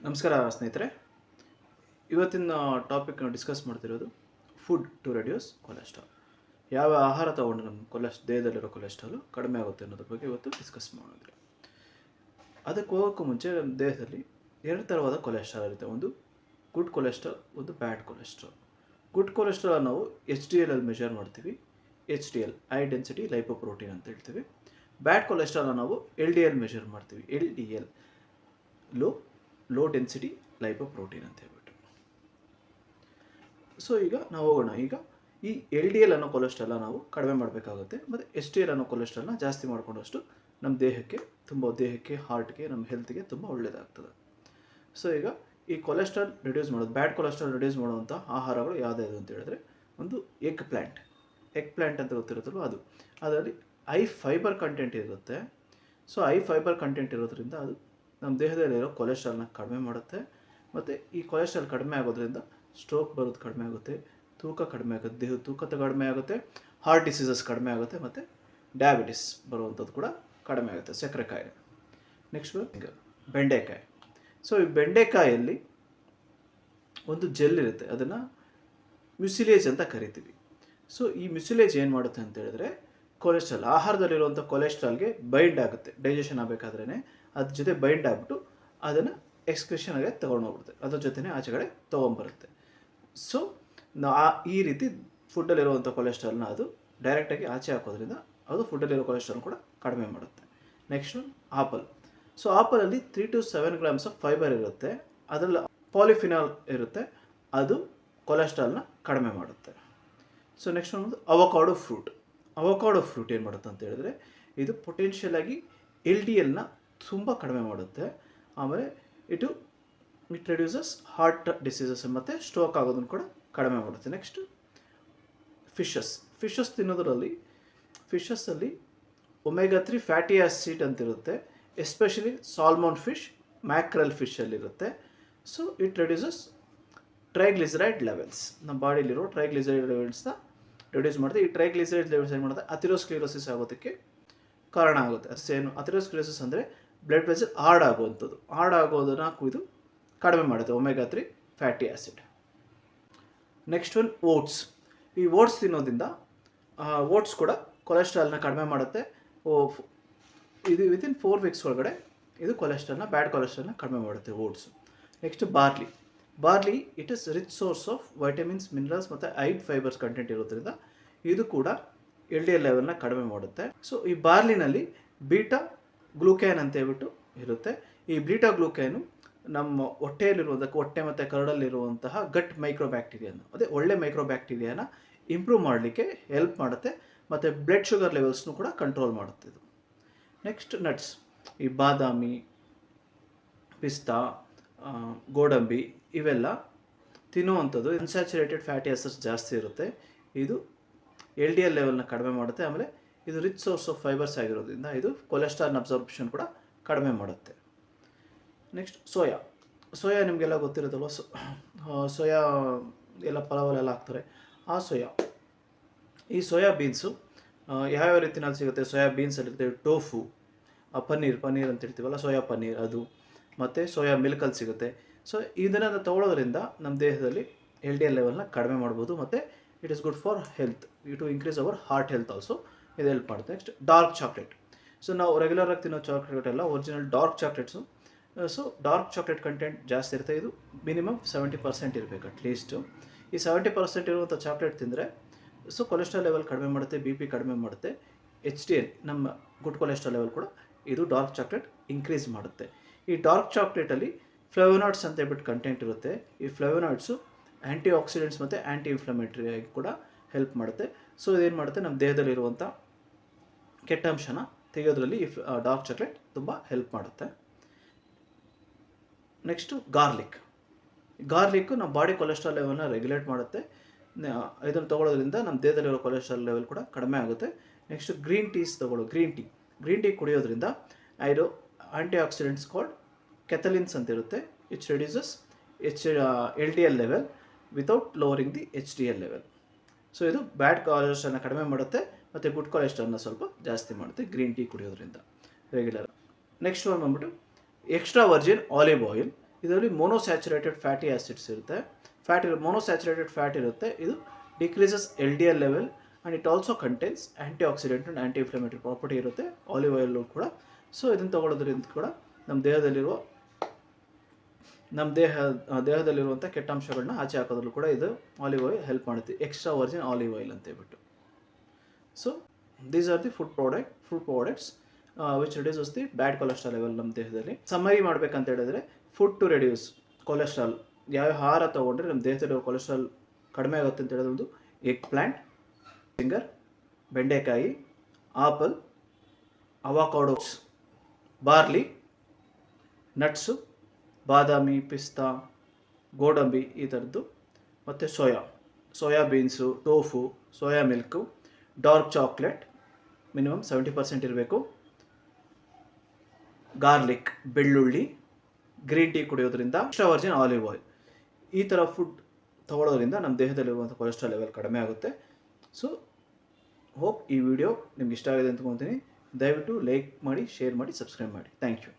ನಮಸ್ಕಾರ ಸ್ನೇಹಿತರೆ. ಇವತ್ತಿನ ಟಾಪಿಕ್ ಡಿಸ್ಕಸ್ ಮಾಡ್ತಿರೋದು ಫುಡ್ ಟು ರೆಡ್ಯೂಸ್ ಕೊಲೆಸ್ಟ್ರಾಲ್. ಯಾವ ಆಹಾರ ತಗೊಂಡು ನಮ್ಮ ದೇಹದಲ್ಲಿರೋ ಕೊಲೆಸ್ಟ್ರಾಲು ಕಡಿಮೆ ಆಗುತ್ತೆ ಅನ್ನೋದ್ರ ಬಗ್ಗೆ ಇವತ್ತು ಡಿಸ್ಕಸ್ ಮಾಡಿದ್ರೆ, ಅದಕ್ಕೆ ಹೋಗೋಕ್ಕೂ ಮುಂಚೆ ನಮ್ಮ ದೇಹದಲ್ಲಿ ಎರಡು ಥರವಾದ ಕೊಲೆಸ್ಟ್ರಾಲ್ ಇರುತ್ತೆ. ಒಂದು ಗುಡ್ ಕೊಲೆಸ್ಟ್ರಾಲ್, ಒಂದು ಬ್ಯಾಡ್ ಕೊಲೆಸ್ಟ್ರಾಲ್. ಗುಡ್ ಕೊಲೆಸ್ಟ್ರಾಲ್ ನಾವು HDL ಅಲ್ಲಿ ಮೆಜರ್ ಮಾಡ್ತೀವಿ. HDL ಹೈ ಡೆನ್ಸಿಟಿ ಲೈಪೋಪ್ರೋಟೀನ್ ಅಂತ ಹೇಳ್ತೀವಿ. ಬ್ಯಾಡ್ ಕೊಲೆಸ್ಟ್ರಾಲ್ ನಾವು LDL ಮೆಜರ್ ಮಾಡ್ತೀವಿ. LDL ಲೋ ಡೆನ್ಸಿಟಿ ಲೈಪೋಪ್ರೋಟೀನ್ ಅಂತ ಹೇಳ್ಬಿಟ್ಟು. ಸೊ ಈಗ ನಾವು ಹೋಗೋಣ. ಈಗ ಈ LDL ಅನ್ನೋ ಕೊಲೆಸ್ಟ್ರಾಲ್ನ ನಾವು ಕಡಿಮೆ ಮಾಡಬೇಕಾಗುತ್ತೆ, ಮತ್ತು HDL ಅನ್ನೋ ಕೊಲೆಸ್ಟ್ರಾಲ್ನ ಜಾಸ್ತಿ ಮಾಡಿಕೊಂಡಷ್ಟು ನಮ್ಮ ದೇಹಕ್ಕೆ ಹಾರ್ಟ್ಗೆ, ನಮ್ಮ ಹೆಲ್ತ್ಗೆ ತುಂಬ ಒಳ್ಳೆಯದಾಗ್ತದೆ. ಸೊ ಈಗ ಈ ಕೊಲೆಸ್ಟ್ರಾಲ್ ರಿಡ್ಯೂಸ್ ಮಾಡೋದು, ಬ್ಯಾಡ್ ಕೊಲೆಸ್ಟ್ರಾಲ್ ರಿಡ್ಯೂಸ್ ಮಾಡುವಂಥ ಆಹಾರಗಳು ಯಾವುದಾದ್ರು ಅಂತ ಹೇಳಿದ್ರೆ, ಒಂದು ಎಗ್ ಪ್ಲ್ಯಾಂಟ್ ಅಂತ ಗೊತ್ತಿರುತ್ತಲ್ವ, ಅದರಲ್ಲಿ ಹೈ ಫೈಬರ್ ಕಂಟೆಂಟ್ ಇರುತ್ತೆ. ಸೊ ಹೈ ಫೈಬರ್ ಕಂಟೆಂಟ್ ಇರೋದ್ರಿಂದ ಅದು ನಮ್ಮ ದೇಹದಲ್ಲಿರೋ ಕೊಲೆಸ್ಟ್ರಾಲ್ನ ಕಡಿಮೆ ಮಾಡುತ್ತೆ. ಮತ್ತು ಈ ಕೊಲೆಸ್ಟ್ರಾಲ್ ಕಡಿಮೆ ಆಗೋದ್ರಿಂದ ಸ್ಟ್ರೋಕ್ ಬರೋದು ಕಡಿಮೆ ಆಗುತ್ತೆ, ತೂಕ ಕಡಿಮೆ ಆಗುತ್ತೆ, ದೇಹದ ತೂಕ ಕಡಿಮೆ ಆಗುತ್ತೆ, ಹಾರ್ಟ್ ಡಿಸೀಸಸ್ ಕಡಿಮೆ ಆಗುತ್ತೆ, ಮತ್ತು ಡಯಾಬಿಟಿಸ್ ಬರುವಂಥದ್ದು ಕೂಡ ಕಡಿಮೆ ಆಗುತ್ತೆ, ಸಕ್ಕರೆ ಕಾಯಿಲೆ. ನೆಕ್ಸ್ಟ್ ಬೆಂಡೆಕಾಯಿ. ಸೊ ಈ ಬೆಂಡೆಕಾಯಲ್ಲಿ ಒಂದು ಜೆಲ್ ಇರುತ್ತೆ, ಅದನ್ನು ಮ್ಯುಸಿಲೇಜ್ ಅಂತ ಕರಿತೀವಿ. ಸೊ ಈ ಮ್ಯುಸಿಲೇಜ್ ಏನು ಮಾಡುತ್ತೆ ಅಂತ ಹೇಳಿದ್ರೆ, ಕೊಲೆಸ್ಟ್ರಾಲ್, ಆಹಾರದಲ್ಲಿರುವಂಥ ಕೊಲೆಸ್ಟ್ರಾಲ್ಗೆ ಬೈಂಡ್ ಆಗುತ್ತೆ. ಡೈಜೆಷನ್ ಆಗಬೇಕಾದ್ರೇ ಅದ್ರ ಜೊತೆ ಬೈಂಡ್ ಆಗಿಬಿಟ್ಟು ಅದನ್ನು ಎಕ್ಸ್ಕ್ರಿಷನ್ ಆಗಿ ತೊಗೊಂಡೋಗ್ಬಿಡುತ್ತೆ, ಅದ್ರ ಜೊತೆನೇ ಆಚೆಗಡೆ ತೊಗೊಂಬರುತ್ತೆ. ಸೊ ಈ ರೀತಿ ಫುಡ್ಡಲ್ಲಿರುವಂಥ ಕೊಲೆಸ್ಟ್ರಾಲ್ನ ಅದು ಡೈರೆಕ್ಟಾಗಿ ಆಚೆ ಹಾಕೋದ್ರಿಂದ ಅದು ಫುಡ್ಡಲ್ಲಿರೋ ಕೊಲೆಸ್ಟ್ರಾಲ್ ಕೂಡ ಕಡಿಮೆ ಮಾಡುತ್ತೆ. Next apple. ಸೊ ಆಪಲಲ್ಲಿ 3 to 7 grams ಆಫ್ ಫೈಬರ್ ಇರುತ್ತೆ, ಅದರಲ್ಲಿ ಪಾಲಿಫಿನಾಲ್ ಇರುತ್ತೆ, ಅದು ಕೊಲೆಸ್ಟ್ರಾಲ್ನ ಕಡಿಮೆ ಮಾಡುತ್ತೆ. ಸೊ ನೆಕ್ಸ್ಟ್ ಒಂದು ಅವಕಾಡೋ ಫ್ರೂಟ್ ಏನು ಮಾಡುತ್ತೆ ಅಂತ ಹೇಳಿದ್ರೆ, ಇದು ಪೊಟೆನ್ಷಿಯಲ್ ಆಗಿ LDLನ ತುಂಬ ಕಡಿಮೆ ಮಾಡುತ್ತೆ. ಆಮೇಲೆ ಇಟ್ ರೆಡ್ಯೂಸಸ್ ಹಾರ್ಟ್ ಡಿಸೀಸಸ್ ಮತ್ತು ಸ್ಟ್ರೋಕ್ ಆಗೋದನ್ನು ಕೂಡ ಕಡಿಮೆ ಮಾಡುತ್ತೆ. ನೆಕ್ಸ್ಟ್ ಫಿಶಸ್ ತಿನ್ನೋದ್ರಲ್ಲಿ, ಫಿಶಸ್ಸಲ್ಲಿ ಒಮೆಗಾ 3 ಫ್ಯಾಟಿ ಆ್ಯಸಿಡ್ ಅಂತಿರುತ್ತೆ, ಎಸ್ಪೆಷಲಿ ಸಾಲ್ಮೋನ್ ಫಿಶ್, ಮ್ಯಾಕ್ರಲ್ ಫಿಶಲ್ಲಿರುತ್ತೆ. So it reduces triglyceride levels, ನಮ್ಮ ಬಾಡಿಲಿರೋ ಟ್ರೈಗ್ಲಿಸರೈಡ್ ಲೆವೆಲ್ಸ್ನ ರಿಡ್ಯೂಸ್ ಮಾಡುತ್ತೆ. ಈ ಟ್ರೈಗ್ಲಿಸರೈಡ್ ಲೆವೆಲ್ಸ್ ಏನು ಮಾಡುತ್ತೆ, ಅಥಿರೋಸ್ಕ್ಲಿರೋಸಿಸ್ ಆಗೋದಕ್ಕೆ ಕಾರಣ ಆಗುತ್ತೆ. ಅಷ್ಟೇನು, ಅಥಿರೋಸ್ಕ್ಲಿರೋಸಿಸ್ ಅಂದರೆ ಬ್ಲಡ್ ವೆಸಲ್ ಹಾರ್ಡ್ ಆಗೋದನ್ನು ಇದು ಕಡಿಮೆ ಮಾಡುತ್ತೆ, omega 3 fatty acid. Next one oats. ಈ ಓಟ್ಸ್ ತಿನ್ನೋದ್ರಿಂದ ಓಟ್ಸ್ ಕೂಡ ಕೊಲೆಸ್ಟ್ರಾಲ್ನ ಕಡಿಮೆ ಮಾಡುತ್ತೆ. ಇದು ವಿತಿನ್ 4 weeks ಒಳಗಡೆ ಇದು ಬ್ಯಾಡ್ ಕೊಲೆಸ್ಟ್ರಾಲ್ನ ಕಡಿಮೆ ಮಾಡುತ್ತೆ oats. Next barley it is rich source of vitamins, minerals ಮತ್ತು ಐಡ್ ಫೈಬರ್ಸ್ ಕಂಟೆಂಟ್ ಇರೋದ್ರಿಂದ ಇದು ಕೂಡ LDL ಲೆವೆಲ್ನ ಕಡಿಮೆ ಮಾಡುತ್ತೆ. ಸೊ ಈ ಬಾರ್ಲಿನಲ್ಲಿ ಬೀಟಾ ಗ್ಲೂಕ್ಯಾನ್ ಅಂತ ಹೇಳ್ಬಿಟ್ಟು ಇರುತ್ತೆ. ಈ ಬೀಟಾ ಗ್ಲೂಕ್ಯಾನು ನಮ್ಮ ಹೊಟ್ಟೆ ಮತ್ತು ಕರಡಲ್ಲಿರುವಂತಹ ಗಟ್ ಮೈಕ್ರೋಬ್ಯಾಕ್ಟೀರಿಯಾನ, ಅದೇ ಒಳ್ಳೆ ಮೈಕ್ರೋಬ್ಯಾಕ್ಟೀರಿಯಾನ ಇಂಪ್ರೂವ್ ಮಾಡಲಿಕ್ಕೆ ಹೆಲ್ಪ್ ಮಾಡುತ್ತೆ, ಮತ್ತು ಬ್ಲಡ್ ಶುಗರ್ ಲೆವೆಲ್ಸ್ನು ಕೂಡ ಕಂಟ್ರೋಲ್ ಮಾಡುತ್ತೆ ಇದು. Next nuts. ಈ ಬಾದಾಮಿ, ಪಿಸ್ತಾ, ಗೋಡಂಬಿ ಇವೆಲ್ಲ ತಿನ್ನುವಂಥದ್ದು ಅನ್ಸ್ಯಾಚುರೇಟೆಡ್ ಫ್ಯಾಟಿ ಆಸಿಡ್ಸ್ ಜಾಸ್ತಿ ಇರುತ್ತೆ. ಇದು LDL ಲೆವೆಲ್ನ ಕಡಿಮೆ ಮಾಡುತ್ತೆ. ಆಮೇಲೆ ಇದು ರಿಚ್ ಸೋರ್ಸ್ ಆಫ್ ಫೈಬರ್ಸ್ ಆಗಿರೋದ್ರಿಂದ ಇದು ಕೊಲೆಸ್ಟ್ರಾಲ್ ಅಬ್ಸಾರ್ಪ್ಷನ್ ಕೂಡ ಕಡಿಮೆ ಮಾಡುತ್ತೆ. ನೆಕ್ಸ್ಟ್ ಸೋಯಾ ನಿಮಗೆಲ್ಲ ಗೊತ್ತಿರುತ್ತಲ್ವ, ಸೋಯಾ ಎಲ್ಲ ಪಲಾವಲ್ಲೆಲ್ಲ ಹಾಕ್ತಾರೆ. ಈ ಸೋಯಾ ಬೀನ್ಸು ಯಾವ್ಯಾವ ರೀತಿನಲ್ಲಿ ಸಿಗುತ್ತೆ, ಸೋಯಾ ಬೀನ್ಸಲ್ಲಿರುತ್ತೆ ಟೋಫು, ಪನ್ನೀರ್ ಅಂತ ಹೇಳ್ತೀವಲ್ಲ, ಸೋಯಾ ಪನ್ನೀರ್ ಅದು, ಮತ್ತು ಸೋಯಾ ಮಿಲ್ಕಲ್ಲಿ ಸಿಗುತ್ತೆ. ಸೊ ಇದನ್ನು ತಗೊಳ್ಳೋದ್ರಿಂದ ನಮ್ಮ ದೇಹದಲ್ಲಿ LDL ಲೆವೆಲ್ನ ಕಡಿಮೆ ಮಾಡ್ಬೋದು, ಮತ್ತು it is good for health, to increase our heart health also ಇದು ಹೆಲ್ಪ್ ಮಾಡುತ್ತೆ. Next dark chocolate. ಸೊ ನಾವು ರೆಗ್ಯುಲರಾಗಿ ತಿನ್ನೋ ಚಾಕ್ಲೇಟ್ ಎಲ್ಲ original dark chocolates. So dark chocolate content ಜಾಸ್ತಿ ಇರುತ್ತೆ, ಇದು ಮಿನಿಮಮ್ 70% ಇರಬೇಕು ಅಟ್ಲೀಸ್ಟು. ಈ 70% ಇರುವಂಥ ಚಾಕ್ಲೇಟ್ ತಿಂದರೆ ಸೊ ಕೊಲೆಸ್ಟ್ರಾಲ್ ಲೆವೆಲ್ ಕಡಿಮೆ ಮಾಡುತ್ತೆ, BP ಕಡಿಮೆ ಮಾಡುತ್ತೆ, HDL ನಮ್ಮ ಗುಡ್ ಕೊಲೆಸ್ಟ್ರಾಲ್ ಲೆವೆಲ್ ಕೂಡ ಇದು ಡಾರ್ಕ್ ಚಾಕ್ಲೇಟ್ ಇನ್ಕ್ರೀಸ್ ಮಾಡುತ್ತೆ. ಈ ಡಾರ್ಕ್ ಚಾಕ್ಲೇಟಲ್ಲಿ ಫ್ಲೇವನಾಯ್ಡ್ಸ್ ಅಂತ ಹೇಳ್ಬಿಟ್ಟು ಕಂಟೆಂಟ್ ಇರುತ್ತೆ. ಈ ಫ್ಲೇವನಾಯ್ಡ್ಸು ಆ್ಯಂಟಿ ಆಕ್ಸಿಡೆಂಟ್ಸ್ ಮತ್ತು ಆ್ಯಂಟಿ ಇನ್ಫ್ಲಮೇಟರಿ ಆಗಿ ಕೂಡ ಹೆಲ್ಪ್ ಮಾಡುತ್ತೆ. ಸೊ ಇದೇನು ಮಾಡುತ್ತೆ, ನಮ್ಮ ದೇಹದಲ್ಲಿರುವಂಥ ಕೆಟ್ಟ ಅಂಶನ ತೆಗೆಯೋದ್ರಲ್ಲಿ ಈ ಡಾರ್ಕ್ ಚಾಕ್ಲೇಟ್ ತುಂಬ ಹೆಲ್ಪ್ ಮಾಡುತ್ತೆ. ನೆಕ್ಸ್ಟು ಗಾರ್ಲಿಕ್ಕು ನಮ್ಮ ಬಾಡಿ ಕೊಲೆಸ್ಟ್ರಾಲ್ ಲೆವೆಲ್ನ ರೆಗ್ಯುಲೇಟ್ ಮಾಡುತ್ತೆ. ಇದನ್ನು ತೊಗೊಳೋದ್ರಿಂದ ನಮ್ಮ ದೇಹದಲ್ಲಿರೋ ಕೊಲೆಸ್ಟ್ರಾಲ್ ಲೆವೆಲ್ ಕೂಡ ಕಡಿಮೆ ಆಗುತ್ತೆ. ನೆಕ್ಸ್ಟ್ ಗ್ರೀನ್ ಟೀ ಕುಡಿಯೋದ್ರಿಂದ ಇದು ಆ್ಯಂಟಿ ಆಕ್ಸಿಡೆಂಟ್ಸ್ ಕಾಲ್ಡ್ ಕೆಥಲಿನ್ಸ್ ಅಂತ ಇರುತ್ತೆ. It's reduces LDL level without lowering the HDL level. So ಇದು ಬ್ಯಾಡ್ ಕೊಲೆಸ್ಟ್ರಾಲ್ನ ಕಡಿಮೆ ಮಾಡುತ್ತೆ, ಮತ್ತು ಗುಡ್ ಕೊಲೆಸ್ಟ್ರಾಲ್ನ ಸ್ವಲ್ಪ ಜಾಸ್ತಿ ಮಾಡುತ್ತೆ ಗ್ರೀನ್ ಟೀ ಕುಡಿಯೋದ್ರಿಂದ ರೆಗ್ಯುಲರ್. ನೆಕ್ಸ್ಟ್ ಒನ್ ಬಂದ್ಬಿಟ್ಟು ಎಕ್ಸ್ಟ್ರಾ ವರ್ಜಿನ್ ಆಲಿವ್ ಆಯಿಲ್. ಇದರಲ್ಲಿ ಮೊನೋಸ್ಯಾಚುರೇಟೆಡ್ ಫ್ಯಾಟಿ ಆ್ಯಸಿಡ್ಸ್ ಇರುತ್ತೆ. ಮೊನೋಸ್ಯಾಚುರೇಟೆಡ್ ಫ್ಯಾಟ್ ಇರುತ್ತೆ. ಇದು decreases LDL level and it also contains anti accident and anti inflammatory property ಇರುತ್ತೆ ಆಲಿವ್ ಆಯಿಲ್ ಕೂಡ. ಸೊ ಇದನ್ನು ತಗೊಳ್ಳೋದ್ರಿಂದ ಕೂಡ ನಮ್ಮ ದೇಹದಲ್ಲಿರುವಂಥ ಕೆಟ್ಟ ಅಂಶಗಳನ್ನ ಆಚೆ ಹಾಕೋದ್ರಲ್ಲೂ ಕೂಡ ಇದು ಆಲಿವ್ ಆಯಿಲ್ ಹೆಲ್ಪ್ ಮಾಡುತ್ತೆ. ಎಕ್ಸ್ಟ್ರಾ ವರ್ಜಿನ್ ಆಲಿವ್ ಆಯಿಲ್ ಅಂತ ಹೇಳ್ಬಿಟ್ಟು. So these are the food products which reduces the bad cholesterol level ನಮ್ಮ ದೇಹದಲ್ಲಿ. ಸಮ್ಮರಿ ಮಾಡಬೇಕಂತ ಹೇಳಿದ್ರೆ ಫುಡ್ ಟು ರೆಡ್ಯೂಸ್ ಕೊಲೆಸ್ಟ್ರಾಲ್, ಯಾವ ಆಹಾರ ತೊಗೊಂಡ್ರೆ ನಮ್ಮ ದೇಹದಲ್ಲಿರೋ ಕೊಲೆಸ್ಟ್ರಾಲ್ ಕಡಿಮೆ ಆಗುತ್ತೆ ಅಂತ ಹೇಳಿದ್ರೆ ಒಂದು ಎಗ್ ಪ್ಲ್ಯಾಂಟ್, ಫಿಂಗರ್, ಬೆಂಡೆಕಾಯಿ, ಆಪಲ್, ಅವಕಾಡೋಸ್, ಬಾರ್ಲಿ, ನಟ್ಸು, ಬಾದಾಮಿ, ಪಿಸ್ತಾ, ಗೋಡಂಬಿ ಈ ಥರದ್ದು, ಮತ್ತು soya beans, tofu, soya milk, dark chocolate minimum 70% ಇರಬೇಕು, ಗಾರ್ಲಿಕ್, ಬೆಳ್ಳುಳ್ಳಿ, ಗ್ರೀನ್ ಟೀ ಕುಡಿಯೋದ್ರಿಂದ, ಎಕ್ಸ್ಟ್ರಾ ವರ್ಜಿನ್ ಆಲಿವ್ ಆಯಿಲ್, ಈ ಥರ ಫುಡ್ ತಗೊಳ್ಳೋದ್ರಿಂದ ನಮ್ಮ ದೇಹದಲ್ಲಿರುವಂಥ ಕೊಲೆಸ್ಟ್ರಾಲ್ ಲೆವೆಲ್ ಕಡಿಮೆ ಆಗುತ್ತೆ. ಸೊ ಹೋಪ್ ಈ ವಿಡಿಯೋ ನಿಮ್ಗೆ ಇಷ್ಟ ಆಗಿದೆ ಅಂತ ಅಂದ್ಕೊತೀನಿ. ದಯವಿಟ್ಟು ಲೈಕ್ ಮಾಡಿ, ಶೇರ್ ಮಾಡಿ, ಸಬ್ಸ್ಕ್ರೈಬ್ ಮಾಡಿ. Thank you.